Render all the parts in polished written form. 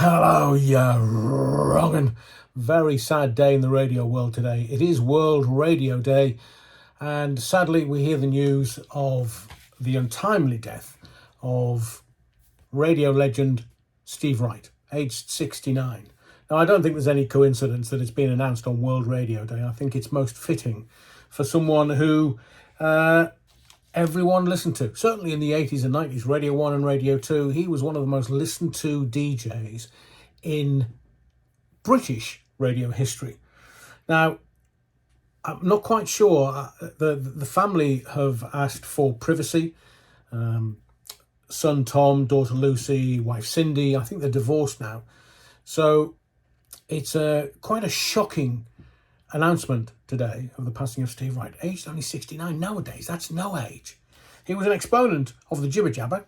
Hello, you wrongin'. Very sad day in the radio world today. It is World Radio Day, and sadly we hear the news of the untimely death of radio legend Steve Wright, aged 69. Now, I don't think there's any coincidence that it's been announced on World Radio Day. I think it's most fitting for someone who everyone listened to. Certainly in the 80s and 90s, Radio 1 and Radio 2, he was one of the most listened to DJs in British radio history. Now, I'm not quite sure. The family have asked for privacy. Son Tom, daughter Lucy, wife Cindy. I think they're divorced now. So it's quite a shocking announcement today of the passing of Steve Wright, aged only 69. Nowadays, that's no age. He was an exponent of the jibber jabber,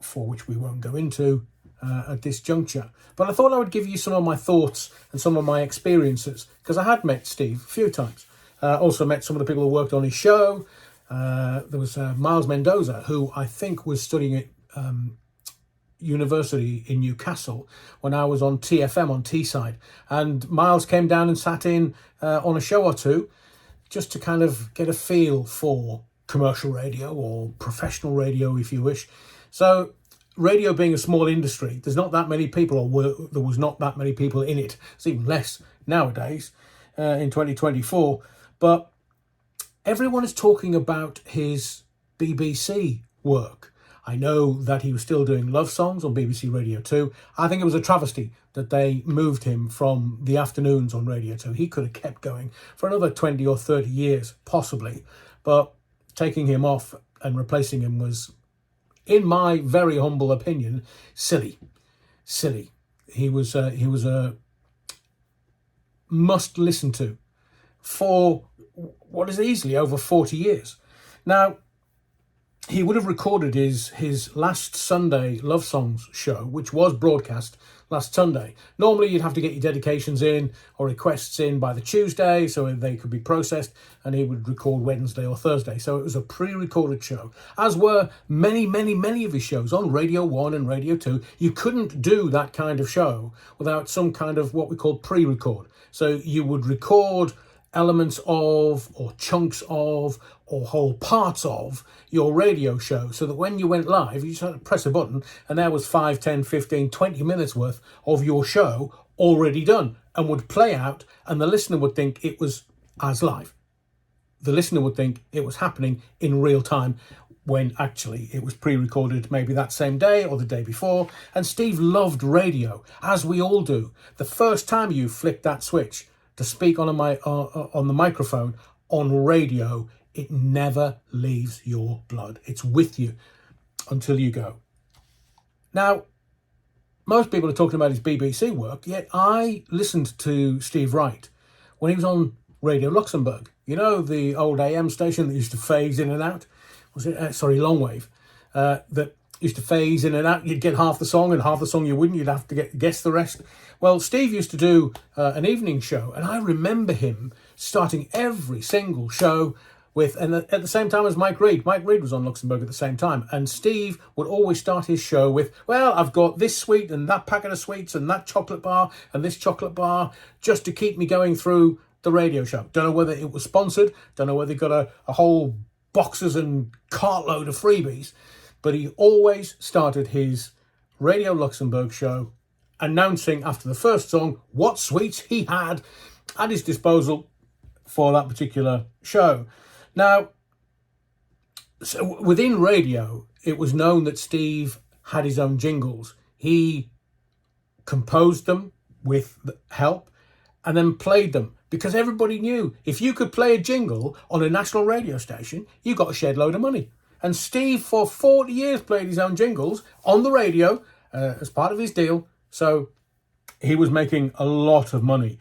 for which we won't go into at this juncture. But I thought I would give you some of my thoughts and some of my experiences, because I had met Steve a few times. Also met some of the people who worked on his show. There was Miles Mendoza, who I think was studying at university in Newcastle when I was on TFM on Teesside, and Miles came down and sat in on a show or two just to kind of get a feel for commercial radio or professional radio, if you wish. So radio being a small industry, there's not that many people, or there was not that many people in it. It's even less nowadays in 2024, but everyone is talking about his BBC work. I know that he was still doing love songs on BBC Radio 2. I think it was a travesty that they moved him from the afternoons on Radio 2. He could have kept going for another 20 or 30 years, possibly. But taking him off and replacing him was, in my very humble opinion, silly. Silly. He was a must listen to for what is easily over 40 years. Now, he would have recorded his last Sunday Love Songs show, which was broadcast last Sunday. Normally, you'd have to get your dedications in or requests in by the Tuesday so they could be processed, and he would record Wednesday or Thursday. So it was a pre-recorded show, as were many, many, many of his shows on Radio 1 and Radio 2. You couldn't do that kind of show without some kind of what we call pre-record. So you would record elements of, or chunks of, or whole parts of your radio show, so that when you went live, you just had to press a button and there was 5, 10, 15, 20 minutes worth of your show already done and would play out, and the listener would think it was as live. The listener would think it was happening in real time, when actually it was pre-recorded maybe that same day or the day before. And Steve loved radio, as we all do. The first time you flick that switch to speak on the microphone on radio, it never leaves your blood. It's with you until you go. Now, most people are talking about his BBC work, yet I listened to Steve Wright when he was on Radio Luxembourg. You know, the old AM station that used to phase in and out? Was it, longwave, that used to phase in and out. You'd get half the song, and half the song you wouldn't. You'd have to guess the rest. Well, Steve used to do an evening show, and I remember him starting every single show with, and at the same time as Mike Reid. Mike Reid was on Luxembourg at the same time, and Steve would always start his show with, well, I've got this sweet and that packet of sweets and that chocolate bar and this chocolate bar, just to keep me going through the radio show. Don't know whether it was sponsored, don't know whether he got a whole boxes and cartload of freebies, but he always started his Radio Luxembourg show announcing after the first song what sweets he had at his disposal for that particular show. Now, so within radio, it was known that Steve had his own jingles. He composed them with help and then played them, because everybody knew if you could play a jingle on a national radio station, you got a shed load of money. And Steve, for 40 years, played his own jingles on the radio as part of his deal. So he was making a lot of money.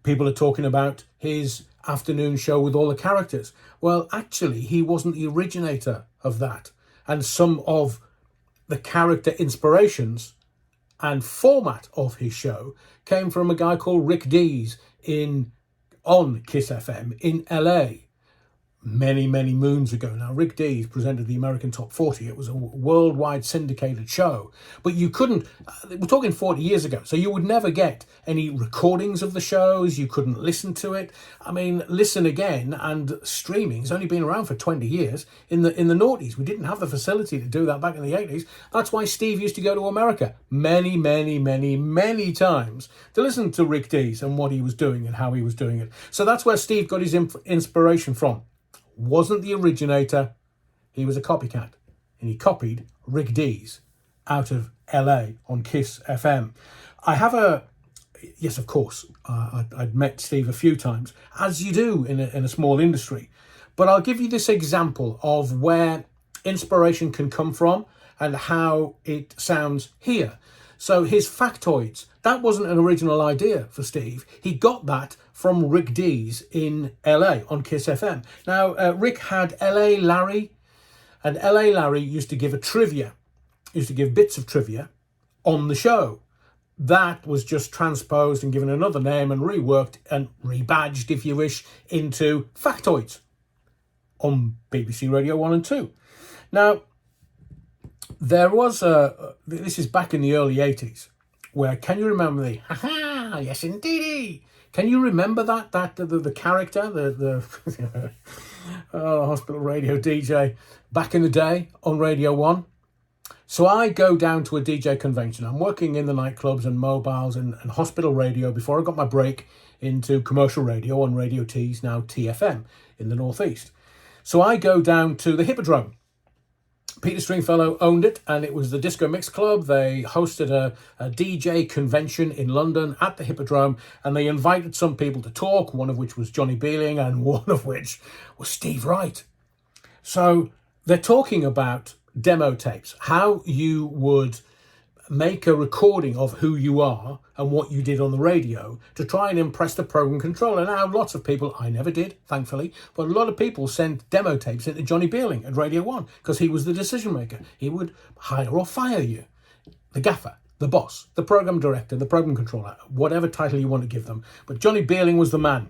People are talking about his afternoon show with all the characters. Well, actually, he wasn't the originator of that. And some of the character inspirations and format of his show came from a guy called Rick Dees on Kiss FM in LA. many, many moons ago. Now, Rick Dees presented the American Top 40. It was a worldwide syndicated show, but you couldn't, we're talking 40 years ago, so you would never get any recordings of the shows. You couldn't listen to it. I mean, Listen Again and streaming has only been around for 20 years. In the noughties, we didn't have the facility to do that back in the 80s. That's why Steve used to go to America many, many, many, many times to listen to Rick Dees and what he was doing and how he was doing it. So that's where Steve got his inspiration from. Wasn't the originator, he was a copycat, and he copied Rick Dees out of LA on Kiss FM. I have yes, of course, I'd met Steve a few times, as you do in a small industry, but I'll give you this example of where inspiration can come from and how it sounds here. So his factoids, that wasn't an original idea for Steve. He got that from Rick Dees in LA on Kiss FM. Now, Rick had LA Larry, and LA Larry used to give bits of trivia on the show. That was just transposed and given another name and reworked and rebadged, if you wish, into factoids on BBC Radio 1 and 2. Now, there was this is back in the early 80s, where, can you remember the, ha-ha, yes indeedy? Can you remember the character, the hospital radio DJ back in the day on Radio 1? So I go down to a DJ convention. I'm working in the nightclubs and mobiles and hospital radio before I got my break into commercial radio on Radio T's, now TFM, in the Northeast. So I go down to the Hippodrome. Peter Stringfellow owned it, and it was the Disco Mix Club. They hosted a DJ convention in London at the Hippodrome, and they invited some people to talk, one of which was Johnny Beeling and one of which was Steve Wright. So they're talking about demo tapes, how you would make a recording of who you are and what you did on the radio to try and impress the program controller. Now, lots of people, I never did, thankfully, but a lot of people sent demo tapes into Johnny Beeling at Radio 1 because he was the decision maker. He would hire or fire you, the gaffer, the boss, the program director, the program controller, whatever title you want to give them. But Johnny Beeling was the man.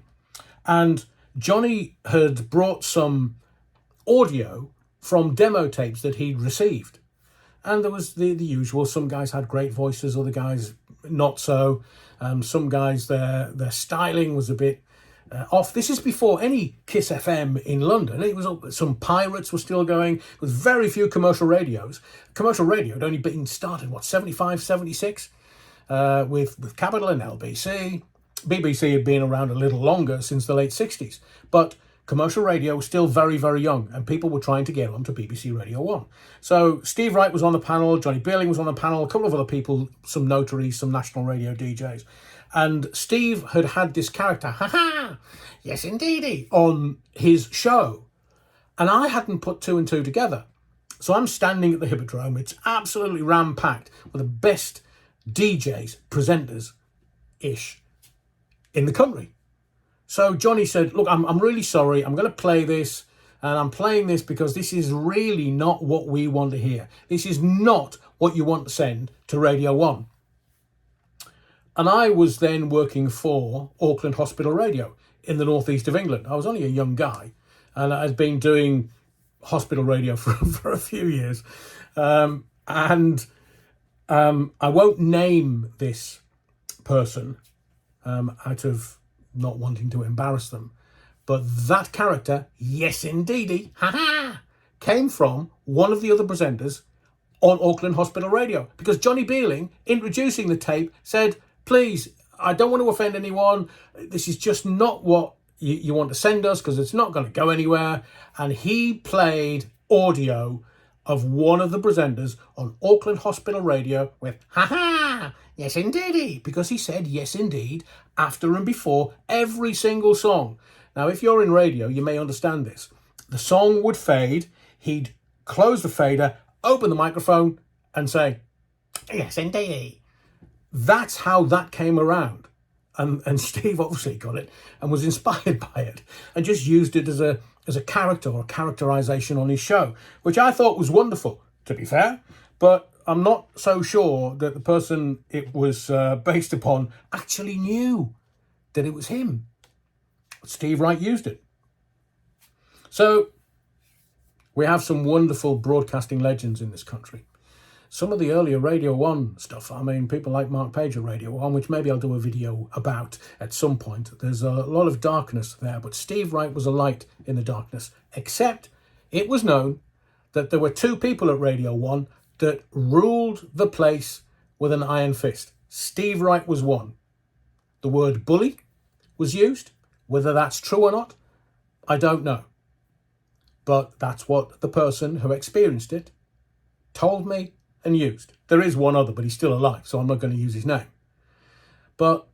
And Johnny had brought some audio from demo tapes that he'd received. And there was the usual. Some guys had great voices, other guys not so. Some guys, their styling was a bit off. This is before any Kiss FM in London. It was some pirates were still going. There was very few commercial radios. Commercial radio had only been started, 75, 76, with Capital and LBC. BBC had been around a little longer, since the late 60s. But commercial radio was still very, very young, and people were trying to get onto BBC Radio 1. So Steve Wright was on the panel, Johnny Beeling was on the panel, a couple of other people, some notaries, some national radio DJs. And Steve had this character, ha-ha, yes indeedy, on his show. And I hadn't put two and two together. So I'm standing at the Hippodrome. It's absolutely ram-packed with the best DJs, presenters-ish in the country. So Johnny said, look, I'm really sorry. I'm going to play this, and I'm playing this because this is really not what we want to hear. This is not what you want to send to Radio 1. And I was then working for Auckland Hospital Radio in the northeast of England. I was only a young guy, and I'd been doing hospital radio for a few years. I won't name this person out of not wanting to embarrass them, but that character, yes indeedy, came from one of the other presenters on Auckland Hospital Radio, because Johnny Beeling, introducing the tape, said, please, I don't want to offend anyone, this is just not what you want to send us, because it's not going to go anywhere. And he played audio of one of the presenters on Auckland Hospital Radio with yes indeedy, because he said yes indeed after and before every single song. Now, if you're in radio, you may understand this. The song would fade, he'd close the fader, open the microphone and say, yes indeedy. That's how that came around. And Steve obviously got it and was inspired by it and just used it as a character or characterization on his show, which I thought was wonderful, to be fair. But I'm not so sure that the person it was based upon actually knew that it was him. Steve Wright used it. So we have some wonderful broadcasting legends in this country. Some of the earlier Radio 1 stuff, I mean, people like Mark Page at Radio 1, which maybe I'll do a video about at some point. There's a lot of darkness there, but Steve Wright was a light in the darkness, except it was known that there were two people at Radio 1 that ruled the place with an iron fist. Steve Wright was one. The word bully was used. Whether that's true or not, I don't know. But that's what the person who experienced it told me and used. There is one other, but he's still alive, so I'm not going to use his name. But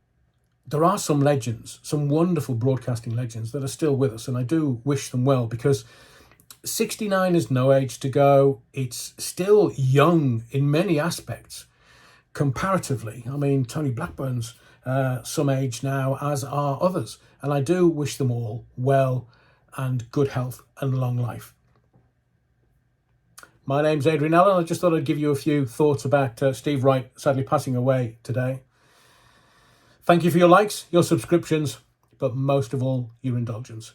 there are some legends, some wonderful broadcasting legends that are still with us, and I do wish them well, because 69 is no age to go. It's still young in many aspects, comparatively. I mean, Tony Blackburn's some age now, as are others, and I do wish them all well and good health and long life. My name's Adrian Allen. I just thought I'd give you a few thoughts about Steve Wright sadly passing away today. Thank you for your likes, your subscriptions, but most of all, your indulgence.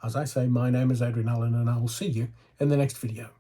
As I say, my name is Adrian Allen, and I will see you in the next video.